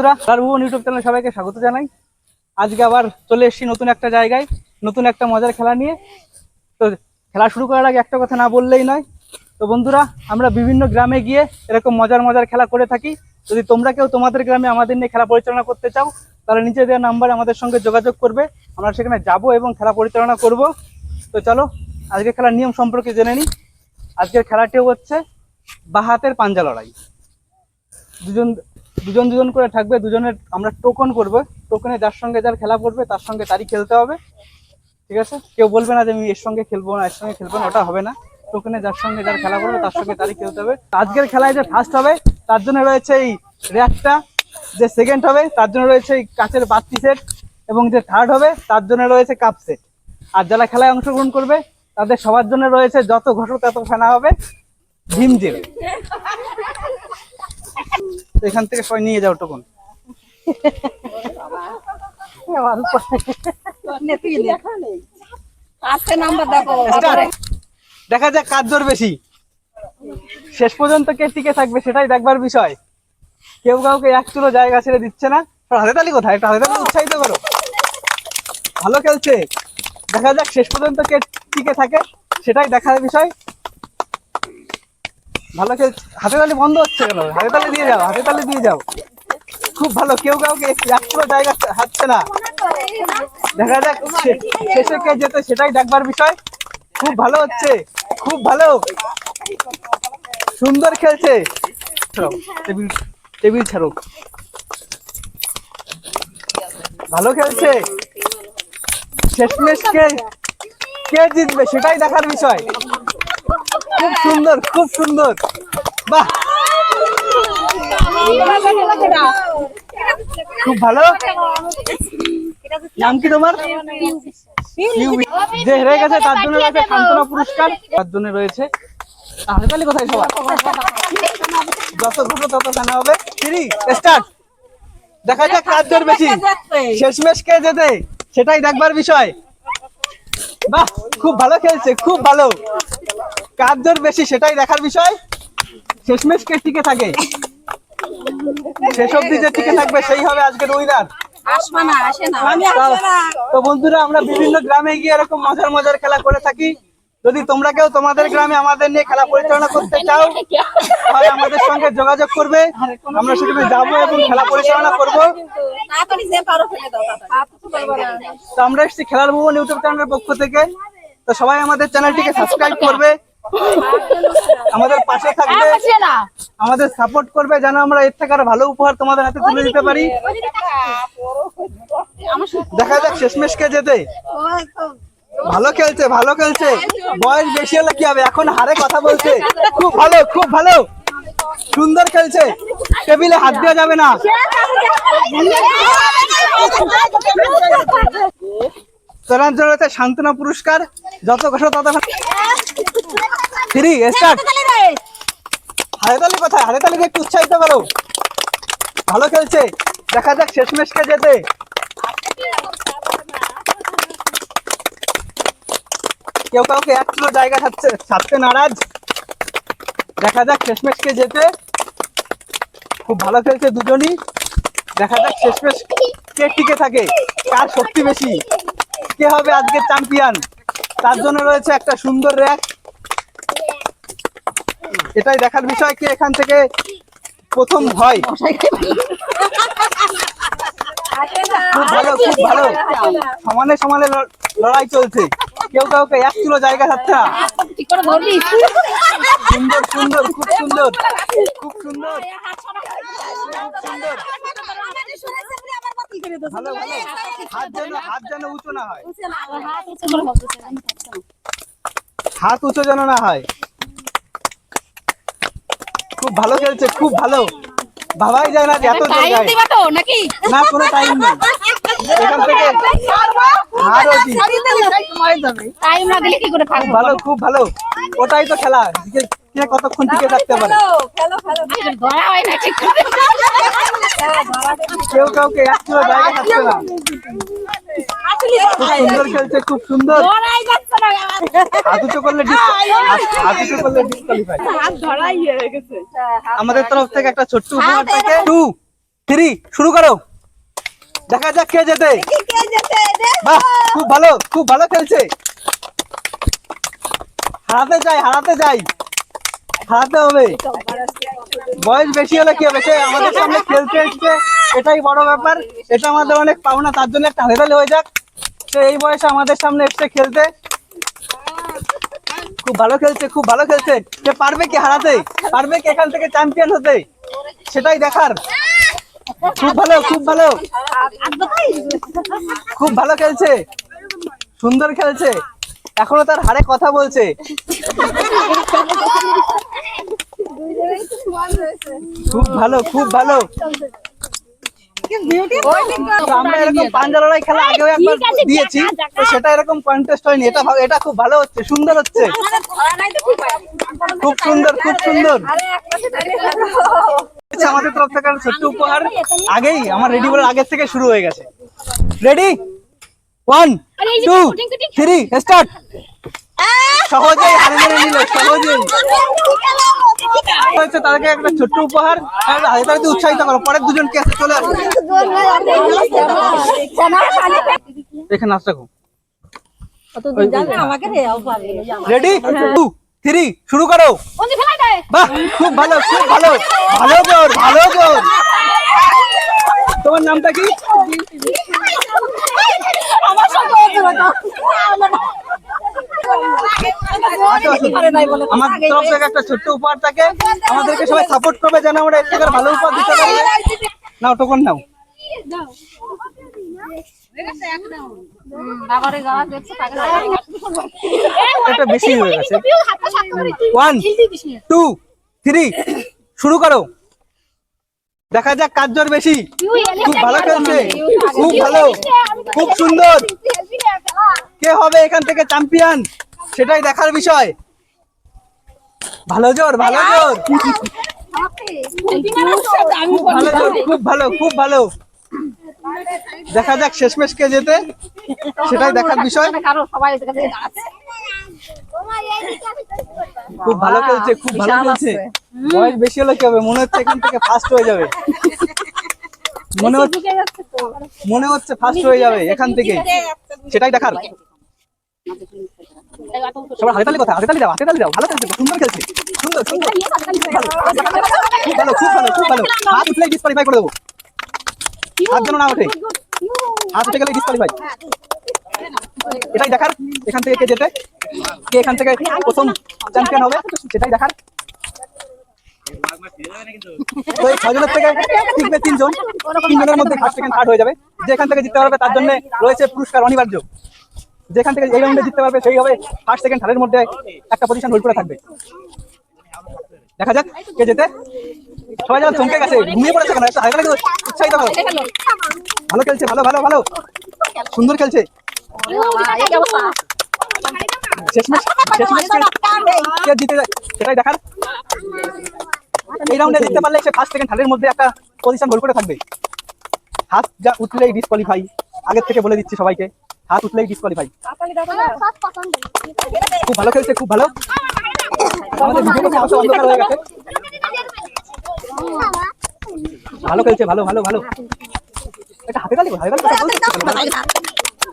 বন্ধুরা, ভুবন ইউটিউব চ্যানেলে সবাইকে স্বাগত জানাই। আজকে আবার চলে এসেছি নতুন একটা জায়গায়, নতুন একটা মজার খেলা নিয়ে। তো খেলা শুরু করার আগে একটা কথা না বললেই নয়। তো বন্ধুরা, আমরা বিভিন্ন গ্রামে গিয়ে এরকম মজার মজার খেলা করে থাকি। যদি তোমরা কেউ তোমাদের গ্রামে আমাদের নিয়ে খেলা পরিচালনা করতে চাও, তাহলে নিচে দেওয়া নাম্বারে আমাদের সঙ্গে যোগাযোগ করবে। আমরা সেখানে যাব এবং খেলা পরিচালনা করব। তো চলো আজকে খেলার নিয়ম সম্পর্কে জেনে নিই। আজকের খেলাটিও হচ্ছে বাঁ হাতের পাঞ্জা লড়াই। দুজন দুজন করে থাকবে, দুজনের আমরা টোকন করবো। টোকনে যার সঙ্গে যার খেলা করবে তার সঙ্গে তারই খেলতে হবে, ঠিক আছে? কেউ বলবে না যে আমি এর সঙ্গে খেলবো না, এর সঙ্গে খেলবো না, ওটা হবে না। টোকনে যার সঙ্গে যার খেলা করবে তার সঙ্গে তারই খেলতে হবে। আজকের খেলায় যে ফার্স্ট হবে তার জন্য রয়েছে এই র্যাকটা, যে সেকেন্ড হবে তার জন্য রয়েছে এই কাচের বাতি সেট, এবং যে থার্ড হবে তার জন্য রয়েছে কাপ সেট। আর যারা খেলায় অংশগ্রহণ করবে তাদের সবার জন্য রয়েছে যত ঘটো তত ফেনা হবে ভীম জেল। এখান থেকে সবাই নিয়ে যাও টোকন। দেখা যাক কার জোর বেশি। শেষ পর্যন্ত কে টিকে থাকবে সেটাই দেখবার বিষয়। কেউ কাউকে এক চুলো জায়গা ছেড়ে দিচ্ছে না। হাতে তালি কোথায়? একটা হাতে তালি উৎসাহিত করো। ভালো খেলছে। দেখা যাক শেষ পর্যন্ত কে টিকে থাকে সেটাই দেখার বিষয়। ভালো খেলছে। হাতে তালি বন্ধ হচ্ছে কেন? হাতে তালি দিয়ে যাও, হাতে তালি দিয়ে যাও। খুব ভালো, কেউ কাউকে এক পুরো জায়গা হাঁটছে না। দেখা যাক শেষে কে যেতে সেটাই দেখবার বিষয়। খুব ভালো হচ্ছে, খুব ভালো, সুন্দর খেলছে। টেবিল ছাড়ো। ভালো খেলছে। শেষমেশ কে জিতবে সেটাই দেখার বিষয়। খুব সুন্দর, খুব সুন্দর। বাহ, খুব ভালো। নাম কি তোমার? যে হেরে গেছে তার জন্য রয়েছে সান্ত্বনা পুরস্কার, তার জন্য রয়েছে হাততালি কোথায় সবার? যত ঘুরো তত জানা হবে। স্টার্ট। দেখা যাক কার জোর বেশি, শেষমেশ কে যেতে সেটাই দেখবার বিষয়। বাহ, খুব ভালো খেলছে, খুব ভালো। কার জোর বেশি সেটাই দেখার বিষয়। শেষমেশ কে টিকে থাকে, শেষ অবধি যে টিকে থাকবে সেই হবে আজকের উইনার। তো বন্ধুরা, আমরা বিভিন্ন গ্রামে গিয়ে এরকম মজার মজার খেলা করে থাকি। যদি তোমরা কেউ তোমাদের গ্রামে আমাদের নিয়ে খেলা পরিচালনা করতে চাও, তাহলে আমাদের সঙ্গে যোগাযোগ করবে। আমরা সেখানে যাবো এবং খেলা পরিচালনা করবো। তো আমরা এসেছি খেলার ভুবন ইউটিউব চ্যানেলের পক্ষ থেকে। তো সবাই আমাদের চ্যানেলটিকে সাবস্ক্রাইব করবে, আমাদের পাশে থাকবে, আমাদের সাপোর্ট করবে, যেন আমরা এর থেকে আরো ভালো উপহার তোমাদের হাতে তুলে দিতে পারি। দেখা যাক শেষমেশ কে যেতে। ভালো খেলছে, ভালো খেলছে। বয়স বেশি হলে কি হবে, এখন হারে কথা বলছে। খুব ভালো, খুব ভালো, সুন্দর খেলছে। টেবিলে হাত দেওয়া যাবে না। তোরার জন্য সান্ত্বনা পুরস্কার, যত ঘটো তত। Three start. হাতে তালি কোথায়? হাতে তালি একটু উৎসাহিত করো। ভালো খেলছে। দেখা যাক শেষমেশ কে যেতে। কেউ কাউকে এক কিলো জায়গা ছাড়তে নারাজ। দেখা যাক শেষমেশ কে যেতে। খুব ভালো খেলছে দুজনই। দেখা যাক শেষমেশ কে টিকে থাকে, কার শক্তি বেশি, কে হবে আজকের চ্যাম্পিয়ন। তার জন্য রয়েছে একটা সুন্দর র্যাক। এটাই দেখার বিষয় কে এখান থেকে প্রথম হয়। খুব ভালো, খুব ভালো। সমানে সমানে লড়াই চলছে। কেউ কাউকে এক কিলো জায়গা থাকছে না। সুন্দর সুন্দর, খুব সুন্দর, খুব সুন্দর, ভালো ভালো। হাত যেন উঁচু না হয়, হাত উঁচু যেন না হয়। খুব ভালো খেলছে, খুব ভালো। ভাবাই যায় না এত জায়গায়। না, কোনো টাইম নেই। এখান থেকে ভালো, খুব ভালো। ওটাই তো খেলা, কে কতক্ষণ টিকে থাকতে পারে। কেউ কাউকে এক কিলো জায়গা থাকছে না। খুব সুন্দর খেলছে, খুব সুন্দর। হাত উঁচু করলে ডিসকোয়ালিফাই। আমাদের তরফ থেকে একটা ছোট্ট উপহার থেকে 3 শুরু করো। দেখা যাক কে জেতে। বাহ, খুব ভালো খেলছে। হারাতে যাই, হারাতে হবে। বয়স বেশি হলে কি হবে, সে আমাদের সামনে খেলতে এসছে, এটাই বড় ব্যাপার। এটা আমাদের অনেক পাওনা, তার জন্য একটা হাততালি হয়ে যাক। সে এই বয়সে আমাদের সামনে এসছে খেলতে। খুব ভালো খেলছে। সে পারবে কি হারাতে, পারবে কি এখান থেকে চ্যাম্পিয়ন হতে, সেটাই দেখার। খুব ভালো খেলছে, সুন্দর খেলছে। এখনো তার হারে কথা বলছে। খুব ভালো। আমরা এরকম পাঞ্জা লড়াই খেলা আগেও একবার দিয়েছি, তো সেটা এরকম কন্টেস্ট হয়নি। এটা খুব ভালো হচ্ছে, সুন্দর হচ্ছে, খুব সুন্দর। আমাদের তরফ থেকে ছোট্ট উপহার আগেই আমার রেডি বলার আগের থেকে শুরু হয়ে গেছে। Ready 1 2 3 start. সহজেই হারে মেনে নিল, সহজেই হয়েছে। তাদেরকে একটা ছোট্ট উপহার, তাদেরকে উৎসাহিত করো। পরের দুজনকে চলে আসো, এখানে নাচ রাখো। রেডি 2 3 শুরু করো। বাহ, খুব ভালো। ভালো জোর। তোমার নামটা কি? আমার তরফ থেকে একটা ছোট্ট উপহার থাকে, আমাদেরকে সবাই সাপোর্ট করবে যেন আমরা এর থেকে ভালো উপহার দিতে পারি। নাও, টোকন নাও। এটা বেশি হয়ে গেছে। 1 2 3 শুরু করো। দেখা যাক কার জোর বেশি। খুব ভালো খেলছে, খুব সুন্দর। কে হবে এখান থেকে চ্যাম্পিয়ন, সেটাই দেখার বিষয়। ভালো জোর। খুব ভালো। দেখা যাক শেষমেশ কে জেতে, সেটাই দেখার বিষয়। খুব ভালো খেলছে। বয়স বেশি হলে কি হবে, মনে হচ্ছে এখান থেকে ফার্স্ট হয়ে যাবে। মনে হচ্ছে ফার্স্ট হয়ে যাবে এখান থেকে, সেটাই দেখার। সবার হাতে তালি দাও। ভালো খেলছে, সুন্দর খেলছে। খুব ভালো। হাত উঠলে ডিসকোয়ালিফাই করে দেবো। হাত যেন না ওঠে, হাত উঠে গেলে ডিসকোয়ালিফাই। এটাই দেখার এখান থেকে কে জেতে, কে এখান থেকে প্রথম চ্যাম্পিয়ন হবে, সেটাই দেখার। তো এই 6 জনের থেকে টিকবে 3 জন, 3 জনের মধ্যে ফার্স্ট সেকেন্ড থার্ড হয়ে যাবে। যে এখান থেকে জিততে পারবে তার জন্য রয়েছে পুরস্কার অনিবার্য। যেখান থেকে এই রাউন্ডে জিততে পারবে সেই হবে ফার্স্ট সেকেন্ড থার্ডের মধ্যে একটা পজিশন হোল্ড করে থাকবে। দেখা যাক কে জেতে। সবাই যেন চমকে গেছে, ঘুমিয়ে পড়েছে কেন, একটা হালকা উৎসাহিত করো। ভালো খেলছে, ভালো সুন্দর খেলছে। শেষমেশ কে জিতে যায় সেটাই দেখার। এই রাউন্ডে জিততে পারলে সে ফার্স্ট সেকেন্ড থার্ডের মধ্যে একটা পজিশন হোল্ড করে থাকবে। হাত যা উঠলেই ডিসকোয়ালিফাই, আগের থেকে বলে দিচ্ছি সবাইকে, হাত উঠলেই ডিসকোয়ালিফাই। খুব ভালো খেলছে, খুব ভালো। আমাদের ভিডিওটা অন্ধকার হয়ে গেছে। ভালো খেলছে, ভালো। এটা হাতে তালি কথা বলতে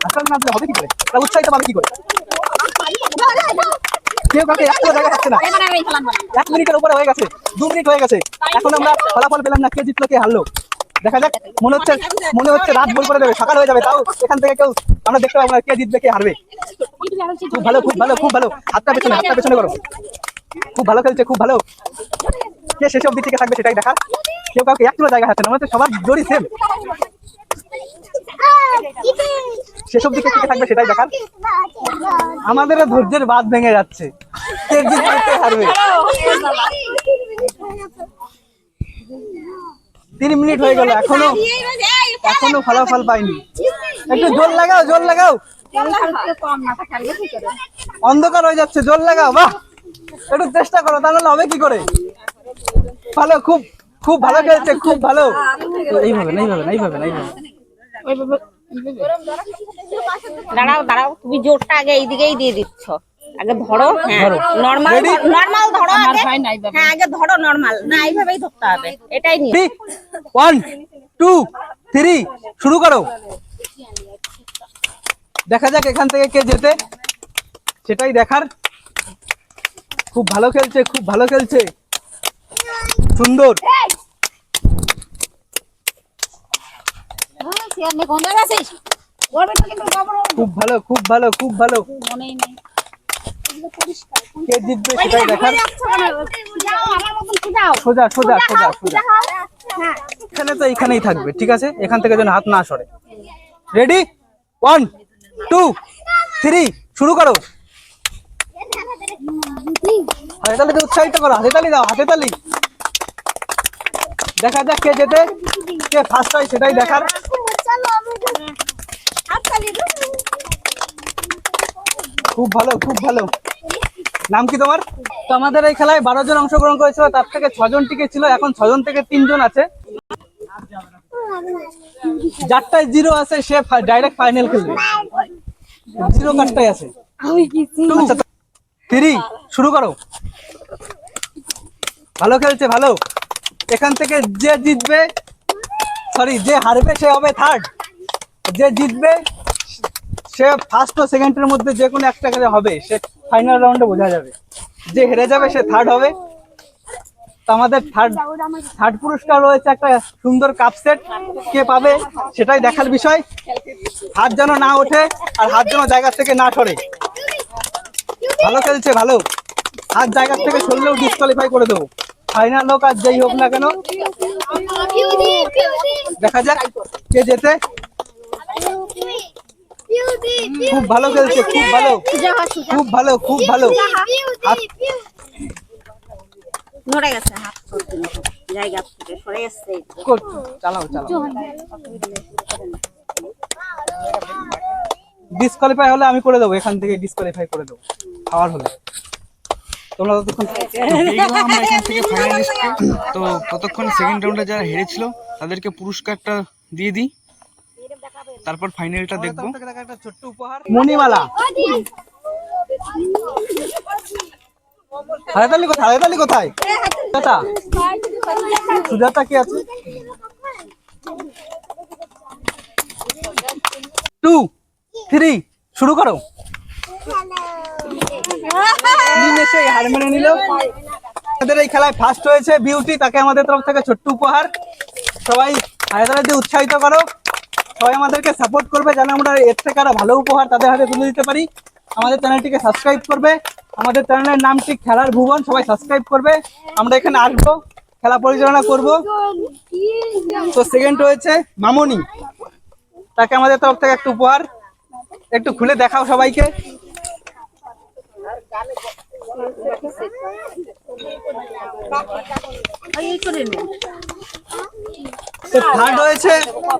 আসলে না দিলে হবে কি করে, এটা উৎসাহিত পাবে কি করে? কেউ কাউকে একটা জায়গা থাকছে না। 1 মিনিটের উপরে হয়ে গেছে, 2 মিনিট হয়ে গেছে, এখন আমরা ফলাফল পেলাম না, কে জিতলো কে হারলো। দেখা যাক, মনে হচ্ছে রাত বল করে দেবে, সকাল হয়ে যাবে, তাও এখান থেকে কেউ আমরা দেখতে পাবো না কে জিতবে কে হারবে। খুব ভালো। হাতটা পেছনে করো। খুব ভালো খেলছে, খুব ভালো। কে শেষ অবধি টিকে থাকবে সেটাই দেখা। কেউ কাউকে একটু জায়গা হাতে না, মনে হচ্ছে সবার জোরই সেম। শেষ অবধি কে টিকে থাকবে সেটাই দেখার। আমাদেরও ধৈর্যের বাঁধ ভেঙে যাচ্ছে, কে জিতবে কে হারবে। 3 মিনিট হয়ে গেল, এখনো ফলাফল পাইনি। একটু জোর লাগাও। অন্ধকার হয়ে যাচ্ছে, জোর লাগাও। বাহ, একটু চেষ্টা করো, তাহলে হবে কি করে। ভালো, খুব ভালো খেলছে, খুব ভালো। এইভাবে দাঁড়াও, তুমি জোরটা আগে এইদিকেই দিয়ে দিচ্ছ। আগে ধরো, নরমাল ধরো আগে। হ্যাঁ, আগে ধরো নরমাল, না এইভাবেই ধরতে হবে, এটাই নিয়ে। 1 2 3 শুরু করো। দেখা যাক এখান থেকে কে জেতে, সেটাই দেখার। খুব ভালো খেলছে, খুব ভালো খেলছে, সুন্দর। খুব ভালো, খুব ভালো, খুব ভালো। কে জিতবে সেটাই দেখার। সোজা সোজা সোজা সোজা, এখানে তো এইখানেই থাকবে, ঠিক আছে? এখান থেকে যেন হাত না সরে। রেডি 1 2 3 শুরু করো। হাতে তালিতে উৎসাহিত করো, হাতে তালি দাও, হাতে তালি। দেখা যাক কে জেতে, কে ফার্স্ট হয় সেটাই দেখার। খুব ভালো, খুব ভালো। নাম কি তোমার? তো আমাদের এই খেলায় 12 জন অংশগ্রহণ করেছিল, তার থেকে 6 জন টিকে ছিল, এখন 6 জন থেকে 3 জন আছে। যারটায় 0 আছে সে ডাইরেক্ট ফাইনাল খেলবে, 0 কারটাই আছে। 3 শুরু করো। ভালো খেলছে, ভালো। এখান থেকে যে জিতবে, সরি যে হারবে সে হবে থার্ড। যে জিতবে সে ফার্স্ট ও সেকেন্ডের মধ্যে যে কোনো একটা করে হবে, সে ফাইনাল রাউন্ডে বোঝা যাবে। যে হেরে যাবে সে থার্ড হবে। তো আমাদের থার্ড পুরস্কার রয়েছে একটা সুন্দর কাপ সেট। কে পাবে সেটাই দেখার বিষয়। হাত যেন না ওঠে আর হাত যেন জায়গা থেকে না সরে। ভালো খেলছে, ভালো। হাত জায়গা থেকে সরলেও ডিসকোয়ালিফাই করে দেবো। ফাইনাল হোক আর যেই হোক না কেন, দেখা যাক কে জেতে। খুব ভালো খেলছে, খুব ভালো, খুব ভালো, খুব ভালো। নড়ে গেছে হাত, জায়গা থেকে সরে গেছে। চালাও চালাও। ডিসকোয়ালিফাই হলে আমি করে দেবো, এখান থেকে ডিসকোয়ালিফাই করে দেবো খাওয়ার হলে। তোমরা ততক্ষণ আমরা এখান থেকে ফাইনালিস্টকে, তো ততক্ষণ সেকেন্ড রাউন্ডে যারা হেরেছিল তাদেরকে পুরস্কারটা দিয়ে দিই, তারপর ফাইনালটা দেখবো। একটা ছোট্ট উপহার, মণিমালা। হায়তালি কোথায়, হায়তালি কোথায়? সুজাতা, সুজাতা কি আছে? 2 3 শুরু করো। নিমেষে হার মেনে নিল। আমাদের এই খেলায় ফার্স্ট হয়েছে বিউটি, তাকে আমাদের তরফ থেকে ছোট্ট উপহার। সবাই হায়তালি দিয়ে উৎসাহিত করো, সবাই আমাদেরকে সাপোর্ট করবে যেন আমরা এর থেকে আরো ভালো উপহার তাদের হাতে তুলে দিতে পারি। আমাদের চ্যানেলটিকে সাবস্ক্রাইব করবে, আমাদের চ্যানেলের নামটি খেলার ভুবন, সবাই সাবস্ক্রাইব করবে। আমরা এখানে আসবো, খেলা পরিচালনা করব। তো সেকেন্ড হয়েছে মামনি, তাকে আমাদের তরফ থেকে একটা উপহার। একটু খুলে দেখাও সবাইকে। থার্ড হয়েছে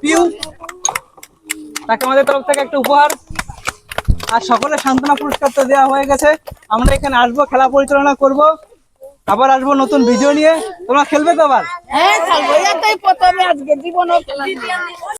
পিউ, তাকে আমাদের তরফ থেকে একটা উপহার। আর সকলের সান্ত্বনা পুরস্কার তো দেওয়া হয়ে গেছে। আমরা এখানে আসবো, খেলা পরিচালনা করব, আবার আসবো নতুন ভিডিও নিয়ে। তোমরা খেলবে তো আবার? হ্যাঁ খেলবো, এটাই প্রথমে আজকে জীবনও খেলা।